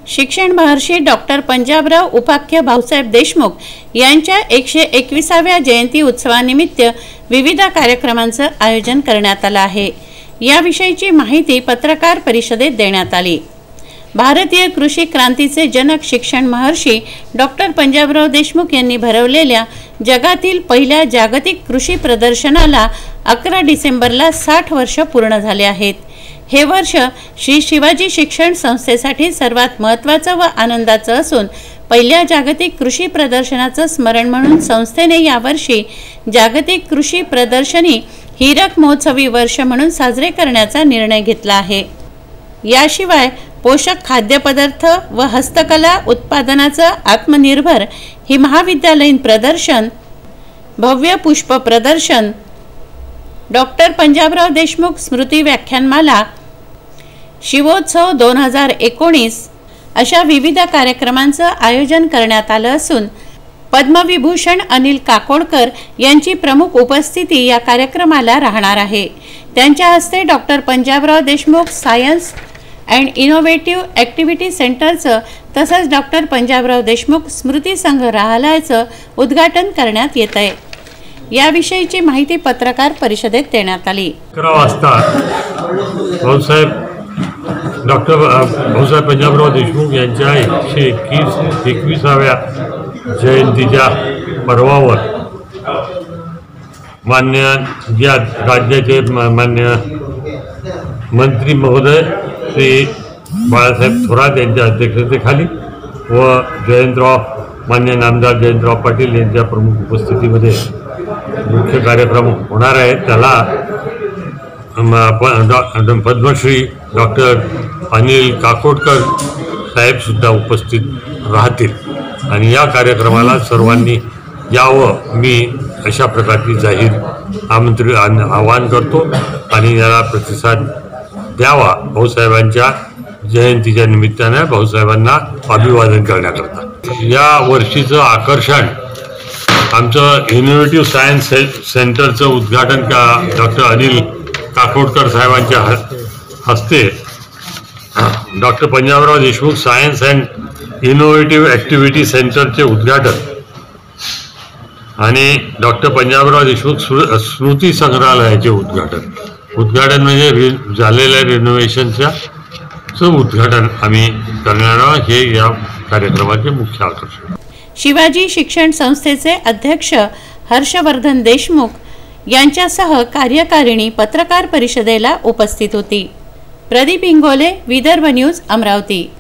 शिक्षण महर्षी डॉक्टर पंजाबराव उपाख्य भाऊसाहेब देशमुख यांच्या 121व्या जयंती उत्सवानिमित्त विविध कार्यक्रमांचं आयोजन करण्यात आलं आहे। याविषयीची माहिती पत्रकार परिषदेत देण्यात आली। भारतीय कृषी क्रांतीचे जनक शिक्षण महर्षी डॉक्टर पंजाबराव देशमुख यांनी भरवलेल्या जगातील पहिल्या जागतिक कृषी प्रदर्शनाला 11 डिसेंबरला 60 वर्ष पूर्ण झाले आहेत। हे वर्ष श्री शिवाजी शिक्षण संस्थेसाठी सर्वात महत्त्वाचं व आनंदाचं असून पहिल्या जागतिक कृषी प्रदर्शनाचं स्मरण म्हणून संस्थेने यावर्षी जागतिक कृषी प्रदर्शनी हीरक महोत्सवी वर्ष म्हणून साजरे करण्याचा निर्णय घेतला आहे। याशिवाय पोषक खाद्यपदार्थ व हस्तकला उत्पादनाचं आत्मनिर्भर ही महाविद्यालयीन प्रदर्शन, भव्य पुष्प प्रदर्शन, डॉक्टर पंजाबराव देशमुख स्मृती व्याख्यानमाला, शिवोत्सव 2019 अशा विविध कार्यक्रमांचं आयोजन करण्यात आलं असून पद्मविभूषण अनिल काकोडकर यांची प्रमुख उपस्थिती या कार्यक्रमाला राहणार आहे। त्यांच्या हस्ते doctor Panjabrao Deshmukh science and innovative activity सेंटरचं तसंच डॉक्टर पंजाबराव देशमुख स्मृती संग्रहालयाचं उद्घाटन करण्यात येत आहे। याविषयीची माहिती पत्रकार परिषदेत देण्यात आली। 11 वाजता डॉक्टर भाऊसाहेब पंजाबराव देशमुख यांच्या 121व्या जयंतीच्या पर्वावर मान्य या राज्याचे मान्य मंत्री महोदय श्री बाळासाहेब थोरात यांच्या अध्यक्षतेखाली व मान्य नामदार जयंतराव पाटील यांच्या प्रमुख उपस्थितीमध्ये मुख्य कार्यक्रम होणार आहे। त्याला पद्मश्री डॉक्टर अनिल काकोडकर साहेब सुद्धा उपस्थित राहतील आणि या कार्यक्रमाला सर्वांनी यावं मी अशा प्रकारची जाहीर आवाहन करतो आणि याला प्रतिसाद द्यावा। भाऊसाहेबांच्या जयंतीच्या निमित्ताने भाऊसाहेबांना अभिवादन करण्याकरता या वर्षीचं आकर्षण आमचं इनोव्हेटिव्ह सायन्स सेंटरचं उद्घाटन डॉक्टर अनिल काकोडकर साहेबांच्या हस्ते doctor Panjabrao Deshmukh science and innovative activity सेंटरचे उद्घाटन आणि डॉक्टर पंजाबराव देशमुख स्मृती संग्रहालयाचे उद्घाटन म्हणजे झालेल्या रिनोव्हेशनचं उद्घाटन आम्ही करणार आहोत। हे या कार्यक्रमाचे मुख्य आकर्षण। शिवाजी शिक्षण संस्थेचे अध्यक्ष हर्षवर्धन देशमुख यांच्यासह कार्यकारिणी पत्रकार परिषदेला उपस्थित होती। प्रदीप इंगोले, विदर्भ न्यूज, अमरावती।